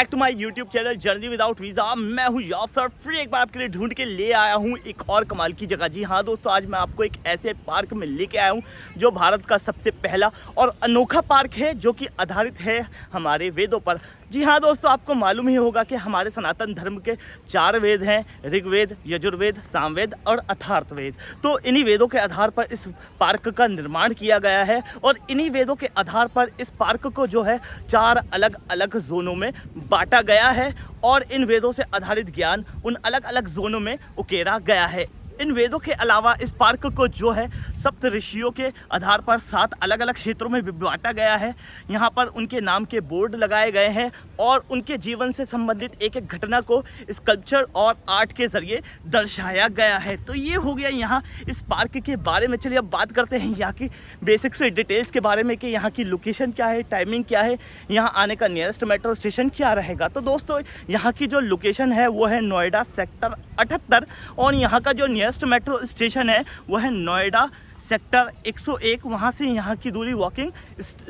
Back to my YouTube channel journey without visa. मैं हूँ यासर, फिर एक बार आपके लिए ढूंढ के ले आया हूँ एक और कमाल की जगह। जी हाँ दोस्तों, आज मैं आपको एक ऐसे पार्क में लेके आया हूँ जो भारत का सबसे पहला और अनोखा पार्क है, जो कि आधारित है हमारे वेदों पर। जी हाँ दोस्तों, आपको मालूम ही होगा कि हमारे सनातन धर्म के 4 वेद हैं, ऋग्वेद, यजुर्वेद, सामवेद और अथर्ववेद। तो इन्हीं वेदों के आधार पर इस पार्क का निर्माण किया गया है और इन्हीं वेदों के आधार पर इस पार्क को जो है 4 अलग अलग जोनों में बांटा गया है और इन वेदों से आधारित ज्ञान उन अलग अलग जोनों में उकेरा गया है। इन वेदों के अलावा इस पार्क को जो है सप्त ऋषियों के आधार पर 7 अलग अलग क्षेत्रों में बांटा गया है। यहाँ पर उनके नाम के बोर्ड लगाए गए हैं और उनके जीवन से संबंधित एक एक घटना को स्कल्पचर और आर्ट के जरिए दर्शाया गया है। तो ये हो गया यहाँ इस पार्क के बारे में। चलिए अब बात करते हैं यहाँ की बेसिक से डिटेल्स के बारे में कि यहाँ की लोकेशन क्या है, टाइमिंग क्या है, यहाँ आने का नियरेस्ट मेट्रो स्टेशन क्या रहेगा। तो दोस्तों, यहाँ की जो लोकेशन है वो है नोएडा सेक्टर 78 और यहाँ का जो नियरेस्ट मेट्रो स्टेशन है वो है नोएडा सेक्टर 101। वहाँ से यहाँ की दूरी वॉकिंग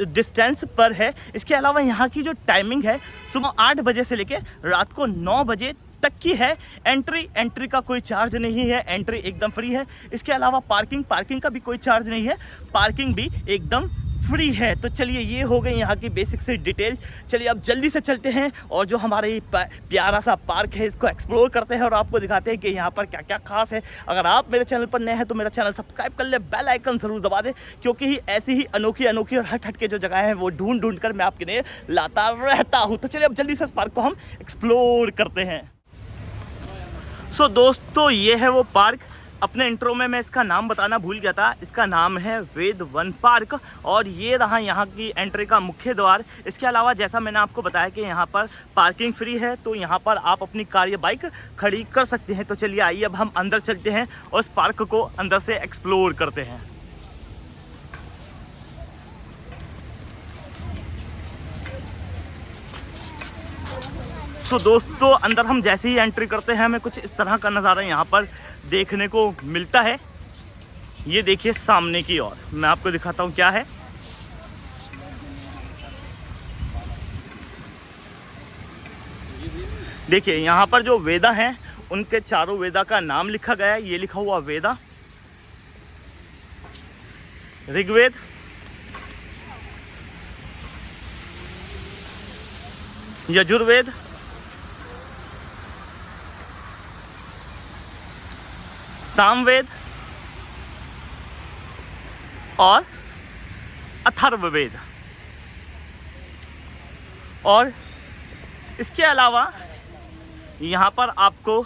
डिस्टेंस पर है। इसके अलावा यहाँ की जो टाइमिंग है सुबह 8 बजे से लेकर रात को 9 बजे तक की है। एंट्री का कोई चार्ज नहीं है, एंट्री एकदम फ्री है। इसके अलावा पार्किंग का भी कोई चार्ज नहीं है, पार्किंग भी एकदम फ्री है। तो चलिए, ये हो गई यहाँ की बेसिक से डिटेल्स। चलिए अब जल्दी से चलते हैं और जो हमारा ये प्यारा सा पार्क है इसको एक्सप्लोर करते हैं और आपको दिखाते हैं कि यहाँ पर क्या क्या खास है। अगर आप मेरे चैनल पर नए हैं तो मेरा चैनल सब्सक्राइब कर ले, बेल आइकन ज़रूर दबा दें, क्योंकि ऐसी ही अनोखी और हट के जो जगह है वो ढूंढ कर मैं आपके लिए लाता रहता हूँ। तो चलिए अब जल्दी से इस पार्क को हम एक्सप्लोर करते हैं। सो दोस्तों, ये है वो पार्क। अपने इंट्रो में मैं इसका नाम बताना भूल गया था। इसका नाम है वेद वन पार्क और ये रहा यहाँ की एंट्री का मुख्य द्वार। इसके अलावा जैसा मैंने आपको बताया कि यहाँ पर पार्किंग फ्री है, तो यहाँ पर आप अपनी कार या बाइक खड़ी कर सकते हैं। तो चलिए आइए अब हम अंदर चलते हैं और इस पार्क को अंदर से एक्सप्लोर करते हैं। तो दोस्तों, अंदर हम जैसे ही एंट्री करते हैं हमें कुछ इस तरह का नज़ारा यहाँ पर देखने को मिलता है। ये देखिए सामने की ओर, मैं आपको दिखाता हूँ क्या है। देखिए यहाँ पर जो वेदा हैं उनके चारों वेदा का नाम लिखा गया है। ये लिखा हुआ वेदा, ऋग्वेद, यजुर्वेद, सामवेद और अथर्ववेद। और इसके अलावा यहाँ पर आपको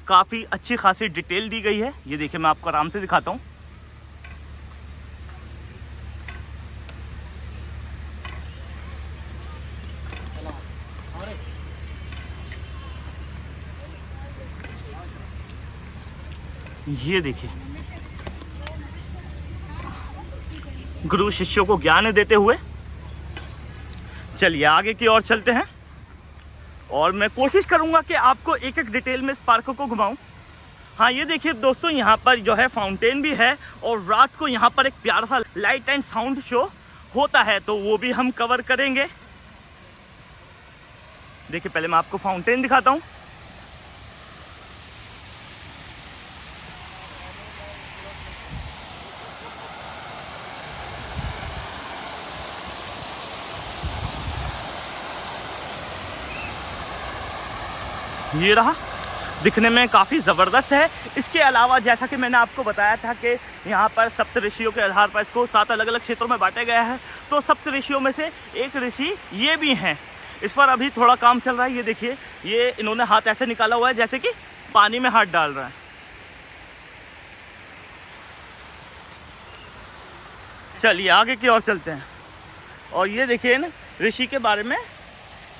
काफ़ी अच्छी खासी डिटेल दी गई है। ये देखिए, मैं आपको आराम से दिखाता हूँ। ये देखिए, गुरु शिष्यों को ज्ञान देते हुए। चलिए आगे की ओर चलते हैं और मैं कोशिश करूंगा कि आपको एक एक डिटेल में इस पार्क को घुमाऊं। हाँ, ये देखिए दोस्तों, यहाँ पर जो है फाउंटेन भी है और रात को यहाँ पर एक प्यारा सा लाइट एंड साउंड शो होता है, तो वो भी हम कवर करेंगे। देखिए, पहले मैं आपको फाउंटेन दिखाता हूँ। ये रहा, दिखने में काफ़ी ज़बरदस्त है। इसके अलावा जैसा कि मैंने आपको बताया था कि यहाँ पर सप्त ऋषियों के आधार पर इसको 7 अलग अलग क्षेत्रों में बांटा गया है। तो सप्त ऋषियों में से एक ऋषि ये भी हैं। इस पर अभी थोड़ा काम चल रहा है। ये देखिए, ये इन्होंने हाथ ऐसे निकाला हुआ है जैसे कि पानी में हाथ डाल रहा है। चलिए आगे की ओर चलते हैं और ये देखिए ना, ऋषि के बारे में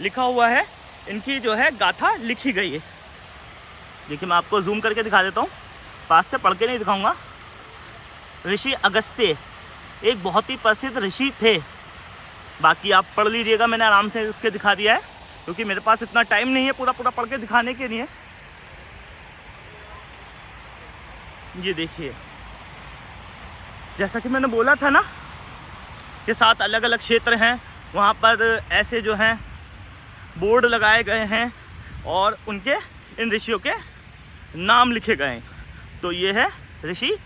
लिखा हुआ है, इनकी जो है गाथा लिखी गई है। देखिए, मैं आपको जूम करके दिखा देता हूँ, पास से पढ़ के नहीं दिखाऊंगा। ऋषि अगस्त्य एक बहुत ही प्रसिद्ध ऋषि थे। बाकी आप पढ़ लीजिएगा, मैंने आराम से उसके दिखा दिया है क्योंकि मेरे पास इतना टाइम नहीं है पूरा पढ़ के दिखाने के लिए। ये देखिए, जैसा कि मैंने बोला था ना, ये 7 अलग अलग क्षेत्र हैं। वहाँ पर ऐसे जो हैं बोर्ड लगाए गए हैं और उनके इन ऋषियों के नाम लिखे गए हैं। तो ये है ऋषि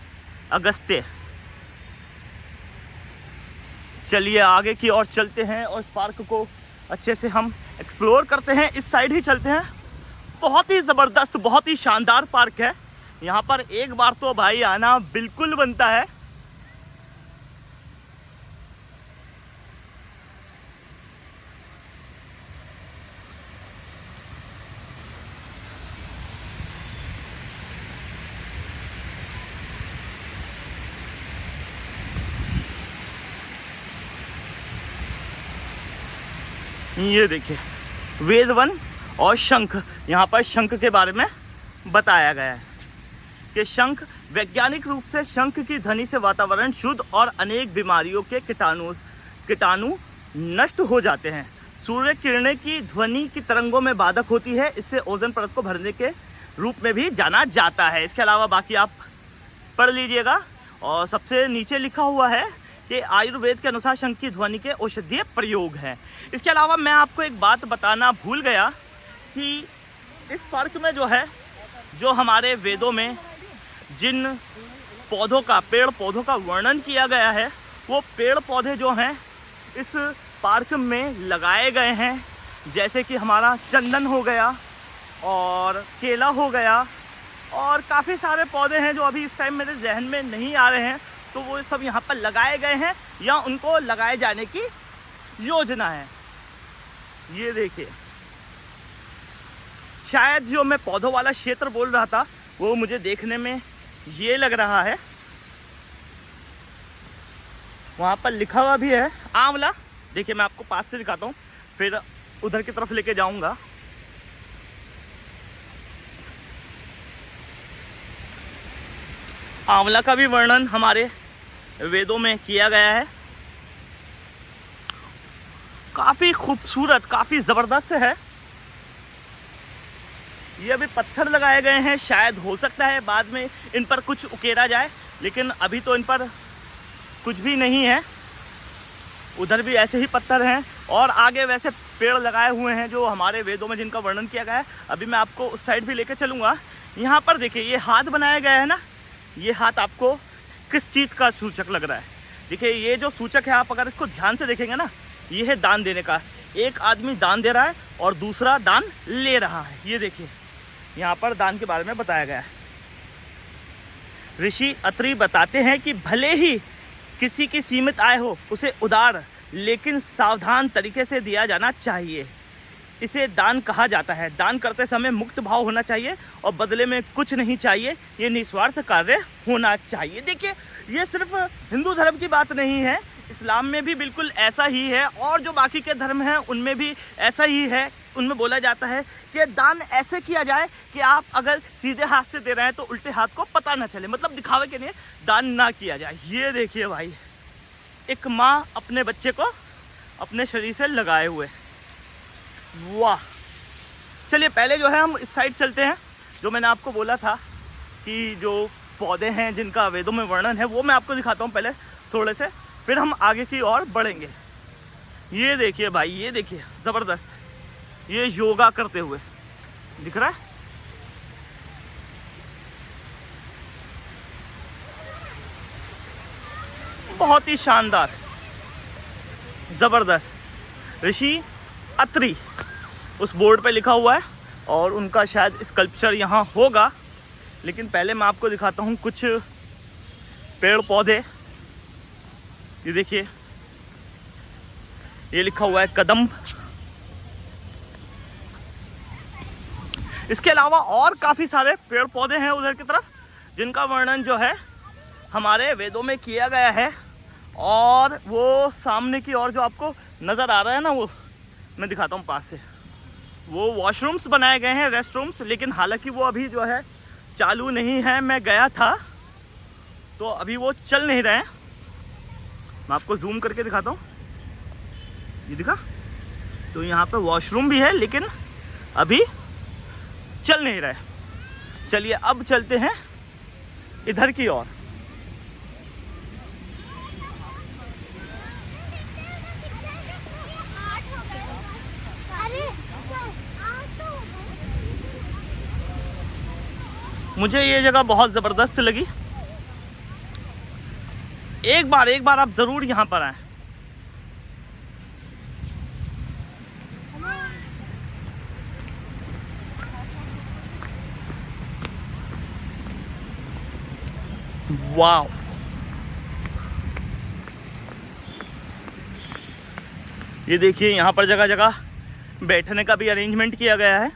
अगस्त्य। चलिए आगे की ओर चलते हैं और इस पार्क को अच्छे से हम एक्सप्लोर करते हैं। इस साइड ही चलते हैं। बहुत ही ज़बरदस्त, बहुत ही शानदार पार्क है। यहाँ पर एक बार तो भाई आना बिल्कुल बनता है। ये देखिए वेद वन और शंख। यहाँ पर शंख के बारे में बताया गया है कि शंख वैज्ञानिक रूप से शंख की ध्वनि से वातावरण शुद्ध और अनेक बीमारियों के कीटाणु नष्ट हो जाते हैं। सूर्य किरणें की ध्वनि की तरंगों में बाधक होती है। इससे ओजोन परत को भरने के रूप में भी जाना जाता है। इसके अलावा बाकी आप पढ़ लीजिएगा। और सबसे नीचे लिखा हुआ है कि आयुर्वेद के अनुसार शंख की ध्वनि के औषधीय प्रयोग हैं। इसके अलावा मैं आपको एक बात बताना भूल गया कि इस पार्क में जो हमारे वेदों में जिन पौधों का, पेड़ पौधों का वर्णन किया गया है, वो पेड़ पौधे जो हैं इस पार्क में लगाए गए हैं। जैसे कि हमारा चंदन हो गया और केला हो गया और काफ़ी सारे पौधे हैं जो अभी इस टाइम मेरे जहन में नहीं आ रहे हैं। तो वो सब यहाँ पर लगाए गए हैं या उनको लगाए जाने की योजना है। ये देखिए, शायद जो मैं पौधों वाला क्षेत्र बोल रहा था वो मुझे देखने में ये लग रहा है। वहाँ पर लिखा हुआ भी है आंवला। देखिए मैं आपको पास से दिखाता हूँ, फिर उधर की तरफ लेके जाऊंगा। आंवला का भी वर्णन हमारे वेदों में किया गया है। काफ़ी खूबसूरत, काफ़ी ज़बरदस्त है। ये अभी पत्थर लगाए गए हैं, शायद हो सकता है बाद में इन पर कुछ उकेरा जाए, लेकिन अभी तो इन पर कुछ भी नहीं है। उधर भी ऐसे ही पत्थर हैं और आगे वैसे पेड़ लगाए हुए हैं जो हमारे वेदों में जिनका वर्णन किया गया है। अभी मैं आपको उस साइड भी लेकर चलूँगा। यहाँ पर देखिए ये हाथ बनाया गया है ना, ये हाथ आपको किस चीज़ का सूचक लग रहा है? देखिए ये जो सूचक है, आप अगर इसको ध्यान से देखेंगे ना, ये है दान देने का। एक आदमी दान दे रहा है और दूसरा दान ले रहा है। ये देखिए यहाँ पर दान के बारे में बताया गया है। ऋषि अत्रि बताते हैं कि भले ही किसी की सीमित आय हो, उसे उदार लेकिन सावधान तरीके से दिया जाना चाहिए। इसे दान कहा जाता है। दान करते समय मुक्त भाव होना चाहिए और बदले में कुछ नहीं चाहिए। ये निस्वार्थ कार्य होना चाहिए। देखिए ये सिर्फ हिंदू धर्म की बात नहीं है, इस्लाम में भी बिल्कुल ऐसा ही है और जो बाकी के धर्म हैं उनमें भी ऐसा ही है। उनमें बोला जाता है कि दान ऐसे किया जाए कि आप अगर सीधे हाथ से दे रहे हैं तो उल्टे हाथ को पता ना चले, मतलब दिखावे के लिए दान ना किया जाए। ये देखिए भाई, एक माँ अपने बच्चे को अपने शरीर से लगाए हुए, वाह। चलिए पहले जो है हम इस साइड चलते हैं। जो मैंने आपको बोला था कि जो पौधे हैं जिनका वेदों में वर्णन है वो मैं आपको दिखाता हूँ पहले थोड़े से, फिर हम आगे की ओर बढ़ेंगे। ये देखिए भाई, ये देखिए ज़बरदस्त, ये योगा करते हुए दिख रहा है। बहुत ही शानदार, ज़बरदस्त। ऋषि अत्रि उस बोर्ड पे लिखा हुआ है और उनका शायद स्कल्पचर यहाँ होगा, लेकिन पहले मैं आपको दिखाता हूँ कुछ पेड़ पौधे। ये देखिए ये लिखा हुआ है कदम्ब। इसके अलावा और काफ़ी सारे पेड़ पौधे हैं उधर की तरफ जिनका वर्णन जो है हमारे वेदों में किया गया है। और वो सामने की ओर जो आपको नज़र आ रहा है ना, वो मैं दिखाता हूँ पास से, वो वॉशरूम्स बनाए गए हैं, रेस्ट रूम्स, लेकिन हालांकि वो अभी जो है चालू नहीं है। मैं गया था तो अभी वो चल नहीं रहे हैं। मैं आपको जूम करके दिखाता हूँ, ये दिखा, तो यहाँ पे वॉशरूम भी है लेकिन अभी चल नहीं रहे। चलिए अब चलते हैं इधर की ओर। मुझे ये जगह बहुत ज़बरदस्त लगी। एक बार आप ज़रूर यहाँ पर आएँ। वाह, ये देखिए यहाँ पर जगह जगह बैठने का भी अरेंजमेंट किया गया है।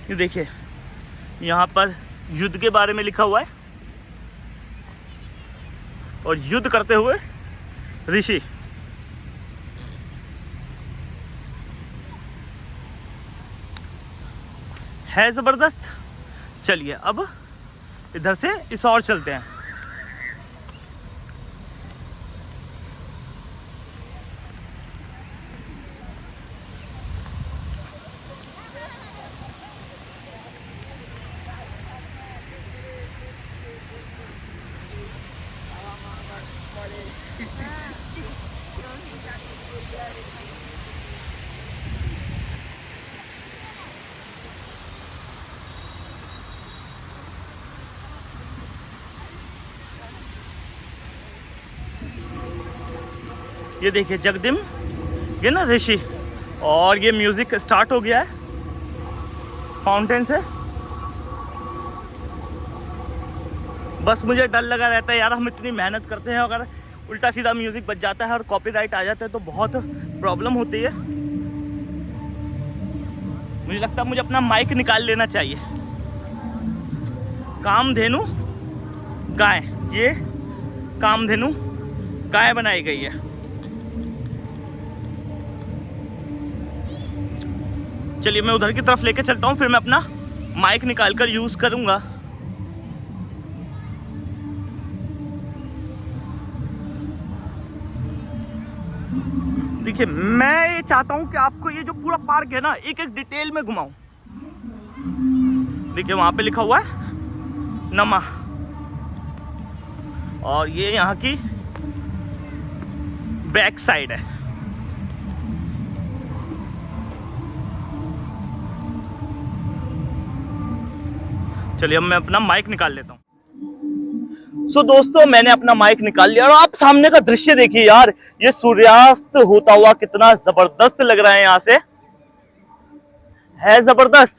ये देखिए यहाँ पर युद्ध के बारे में लिखा हुआ है और युद्ध करते हुए ऋषि। है ज़बरदस्त। चलिए अब इधर से इस और चलते हैं। ये देखिए जगदिम, ये ना ऋषि, और ये म्यूजिक स्टार्ट हो गया है फाउंटेन से। बस मुझे डर लगा रहता है यार, हम इतनी मेहनत करते हैं, अगर उल्टा सीधा म्यूजिक बज जाता है और कॉपीराइट आ जाता है तो बहुत प्रॉब्लम होती है। मुझे लगता है मुझे अपना माइक निकाल लेना चाहिए। कामधेनु गाय, ये कामधेनु गाय बनाई गई है। चलिए मैं उधर की तरफ लेके चलता हूँ, फिर मैं अपना माइक निकाल कर यूज़ करूँगा। देखिए मैं ये चाहता हूँ कि आपको ये जो पूरा पार्क है ना एक एक डिटेल में घुमाऊँ। देखिए वहाँ पे लिखा हुआ है नमः, और ये यहाँ की बैक साइड है। चलिए अब मैं अपना माइक निकाल लेता हूँ। दोस्तों मैंने अपना माइक निकाल लिया और आप सामने का दृश्य देखिए यार, ये सूर्यास्त होता हुआ कितना जबरदस्त लग रहा है। यहाँ से है जबरदस्त।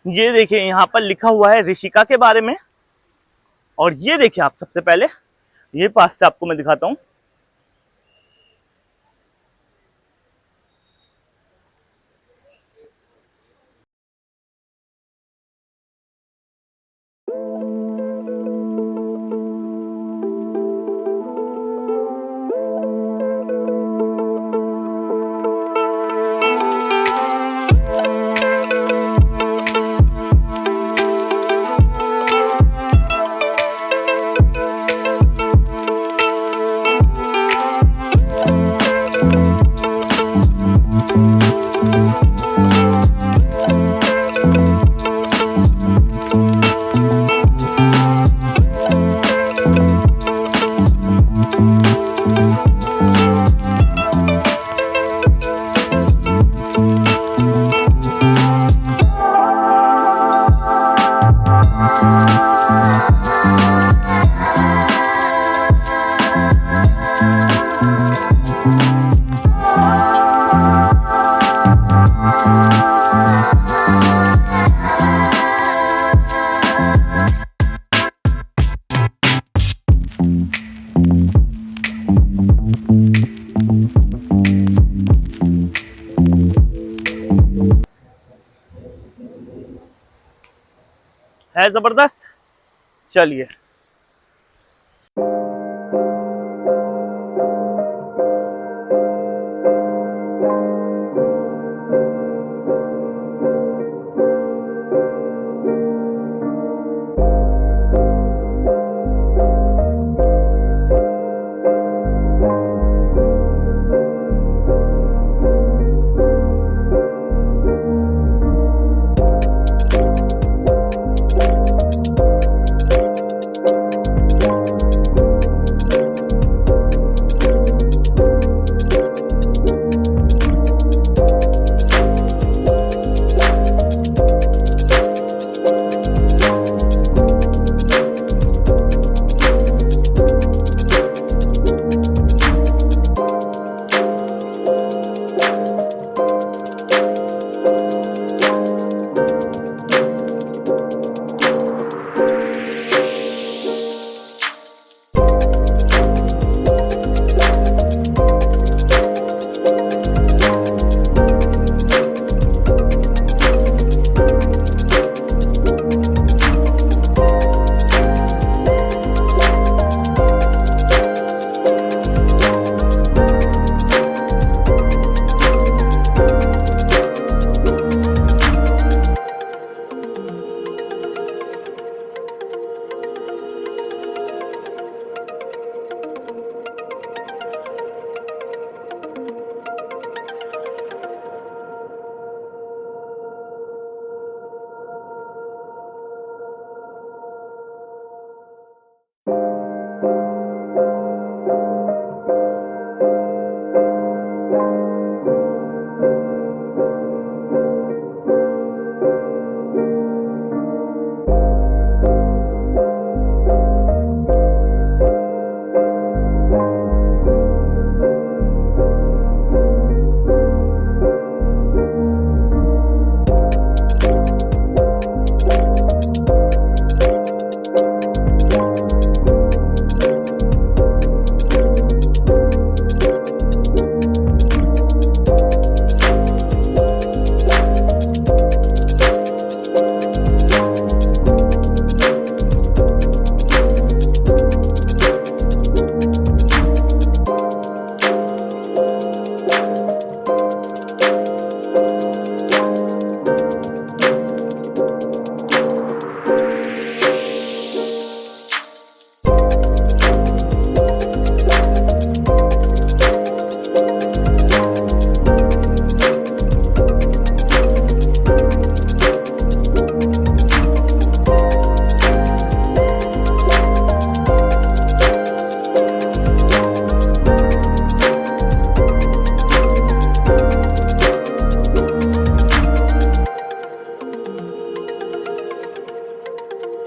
ये देखिए यहाँ पर लिखा हुआ है ऋषिका के बारे में, और ये देखिए आप सबसे पहले ये पास से आपको मैं दिखाता हूँ। है जबरदस्त। चलिए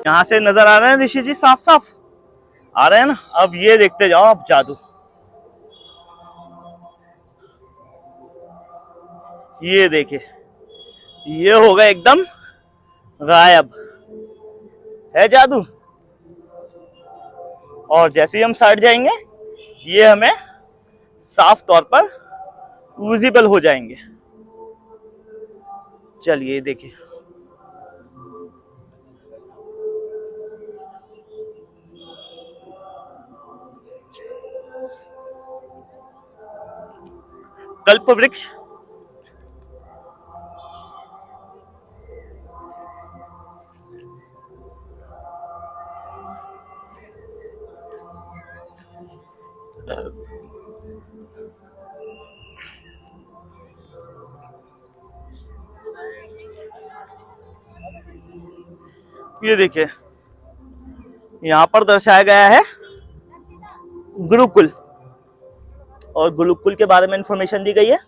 यहाँ से नजर आ रहे हैं ऋषि जी साफ साफ आ रहे हैं ना। अब ये देखते जाओ आप जादू, ये देखिए ये होगा एकदम गायब, है जादू। और जैसे ही हम साइड जाएंगे ये हमें साफ तौर पर विजिबल हो जाएंगे। चलिए देखिए, कल्प वृक्ष, ये देखिए यहां पर दर्शाया गया है गुरुकुल, और गुरुकुल के बारे में इंफॉर्मेशन दी गई है।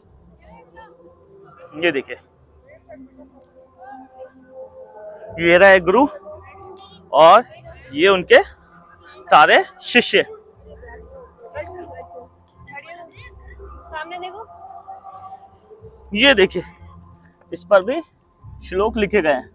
ये देखिए ये रहा है गुरु और ये उनके सारे शिष्य। ये देखिए इस पर भी श्लोक लिखे गए हैं।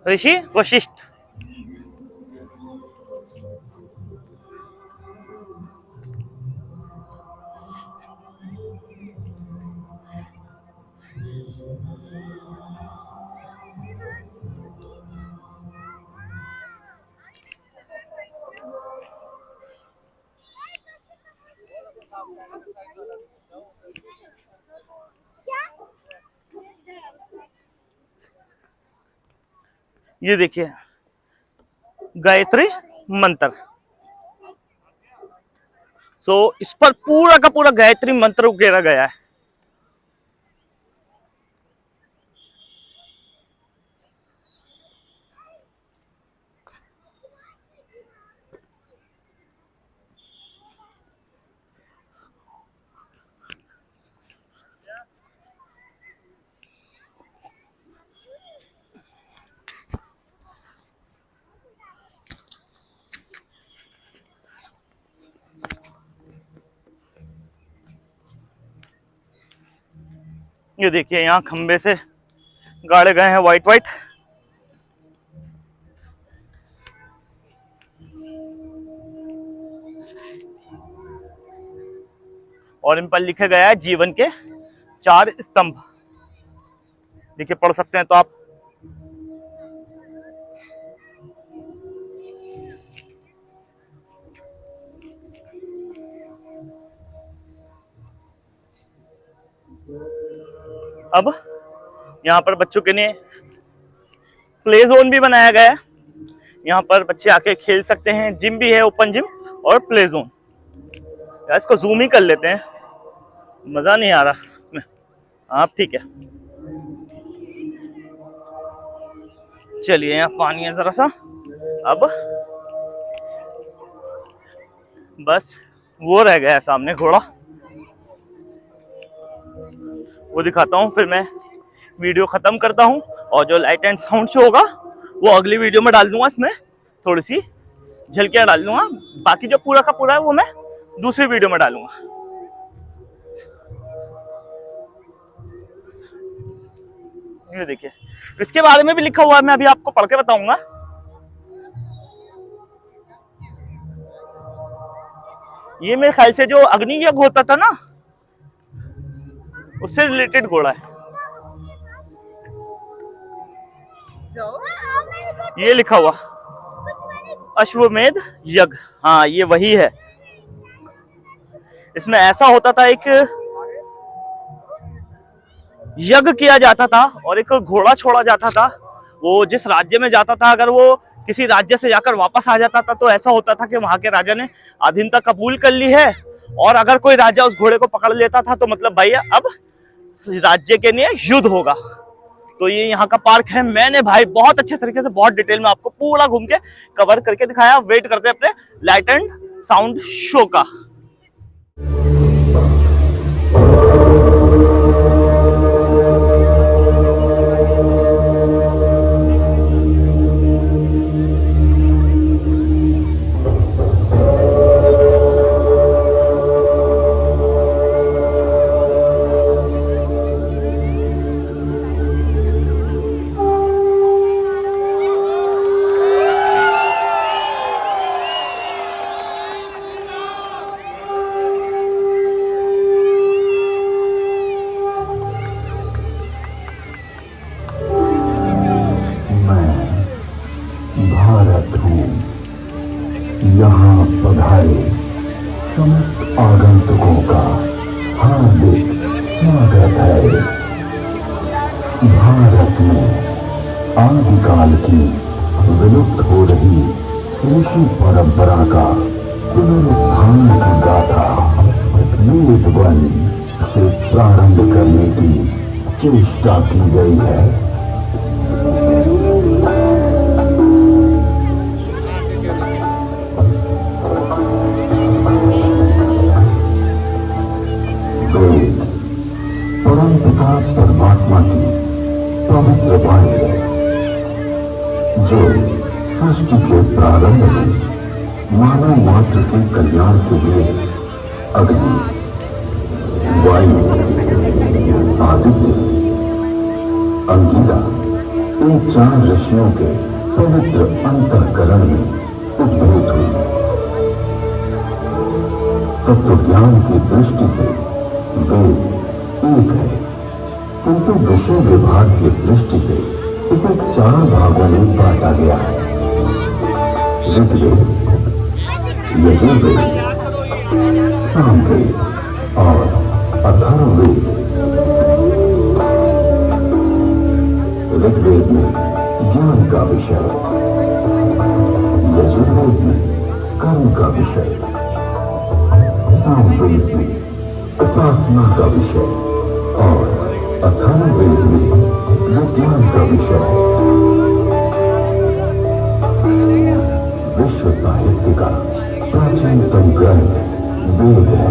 ऋषि वशिष्ठ, ये देखिए गायत्री मंत्र। इस पर पूरा का पूरा गायत्री मंत्र उकेरा गया है। ये देखिए यहाँ खंबे से गाड़े गए हैं व्हाइट व्हाइट। और इन पर लिखा गया है जीवन के 4 स्तंभ। देखिए पढ़ सकते हैं तो आप। अब यहाँ पर बच्चों के लिए प्ले जोन भी बनाया गया है। यहाँ पर बच्चे आके खेल सकते हैं। जिम भी है, ओपन जिम और प्ले जोन। इसको जूम ही कर लेते हैं, मजा नहीं आ रहा इसमें। आप ठीक है, चलिए यहाँ पानी है जरा सा। अब बस वो रह गया है सामने घोड़ा, वो दिखाता हूँ फिर मैं वीडियो खत्म करता हूँ। और जो लाइट एंड साउंड शो होगा वो अगली वीडियो में डाल दूंगा। इसमें थोड़ी सी झलकियां डाल दूंगा, बाकी जो पूरा का पूरा है वो मैं दूसरी वीडियो में डालूंगा। ये देखिए इसके बारे में भी लिखा हुआ है, मैं अभी आपको पढ़ के बताऊंगा। ये मेरे ख्याल से जो अग्नि यज्ञ होता था ना, उससे रिलेटेड घोड़ा है। ये लिखा हुआ अश्वमेध यज्ञ, हाँ ये वही है। इसमें ऐसा होता था, एक यज्ञ किया जाता था और एक घोड़ा छोड़ा जाता था। वो जिस राज्य में जाता था, अगर वो किसी राज्य से जाकर वापस आ जाता था तो ऐसा होता था कि वहां के राजा ने अधीनता कबूल कर ली है। और अगर कोई राजा उस घोड़े को पकड़ लेता था तो मतलब भैया अब राज्य के लिए युद्ध होगा। तो ये यहाँ का पार्क है। मैंने भाई बहुत अच्छे तरीके से बहुत डिटेल में आपको पूरा घूम के कवर करके दिखाया। वेट करते हैं अपने लाइट एंड साउंड शो का। यहाँ पधारे समस्त आगंतुकों का हार्दिक स्वागत है। भारत में आदिकाल की विलुप्त हो रही ऋषि परंपरा का पुनरुत्थान की गाथा वेद वन से प्रारंभ करने की चेष्टा की गई है। परमपिता परमात्मा की पवित्र वाणी है, जो सृष्टि के प्रारंभ में मानव मात्र के कल्याण के लिए अग्नि, वायु, आदित्य, अंगिरा इन 4 ऋषियों के पवित्र अंतःकरण में उद्भूत हुई। तत्व ज्ञान की दृष्टि से वेद एक है, किंतु विषय विभाग की दृष्टि से इसे 4 भागों में बांटा गया है। ऋग्वेद, यजुर्वेद, सामवेद और अथर्ववेद। ऋग्वेद में ज्ञान का विषय, यजुर्वेद में कर्म का विषय, सामवेद में उपासना का विषय और अथर्ववेद में विज्ञान का विषय है। विश्व साहित्य का प्राचीनतम ग्रंथ वेद है।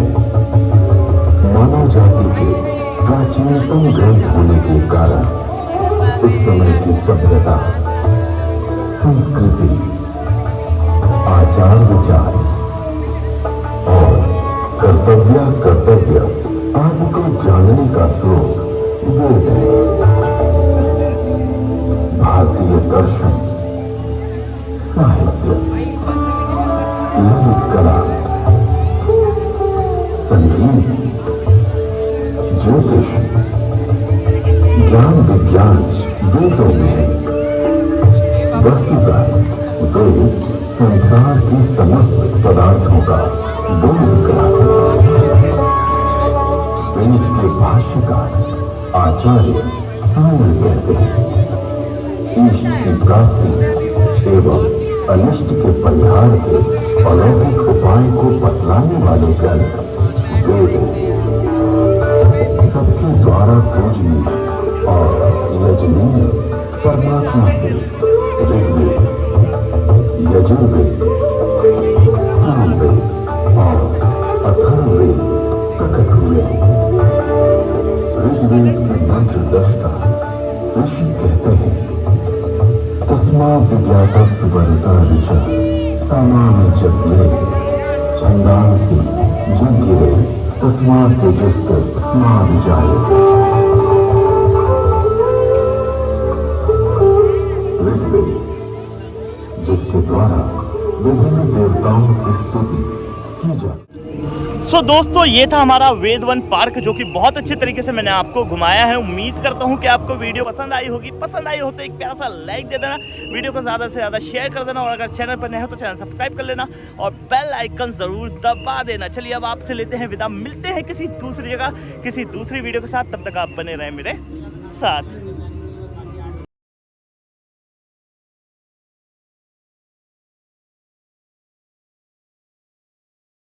मानव जाति के प्राचीनतम ग्रंथ होने के कारण उस समय की सभ्यता, संस्कृति, आचार विचार और कर्तव्य आदि को जानने का स्रोत वेद है। भारतीय दर्शन, साहित्य, ललित कला, संगीत, ज्योतिष, ज्ञान विज्ञान वेदों में है। वस्तुतः वेद संसार के समस्त पदार्थों का बोध कराते हैं। वेद के भाष्यकार आचार्य सामने कहते हैं, ईश की प्राप्ति एवं अनिष्ट के परिहार के अलौकिक उपाय को बतलाने वाले ग्रंथ वेद सबके द्वारा पूजनीय और यजनीय परमात्मा से ऋग्वेद, यजुर्वेद, सामवेद और अथर्ववेद प्रकट हुए। ऋग्वेद के मंत्र दृष्टा ऋषि कहते हैं, तस्मात् विज्ञातस्य वरदा ऋचा सामान्य जग्रे छंदांसि जग्रे तस्मात् तेजस्त स्माभिजायते। ऋग्वेद जिसके द्वारा विभिन्न देवताओं की स्तुति की जाती। सो दोस्तों, ये था हमारा वेद वन पार्क, जो कि बहुत अच्छे तरीके से मैंने आपको घुमाया है। उम्मीद करता हूँ कि आपको वीडियो पसंद आई होगी। पसंद आई हो तो एक प्यारा सा लाइक दे देना, वीडियो को ज़्यादा से ज़्यादा शेयर कर देना, और अगर चैनल पर नए हो तो चैनल सब्सक्राइब कर लेना और बेल आइकन ज़रूर दबा देना। चलिए अब आपसे लेते हैं विदा, मिलते हैं किसी दूसरी जगह किसी दूसरी वीडियो के साथ। तब तक आप बने रहें मेरे साथ।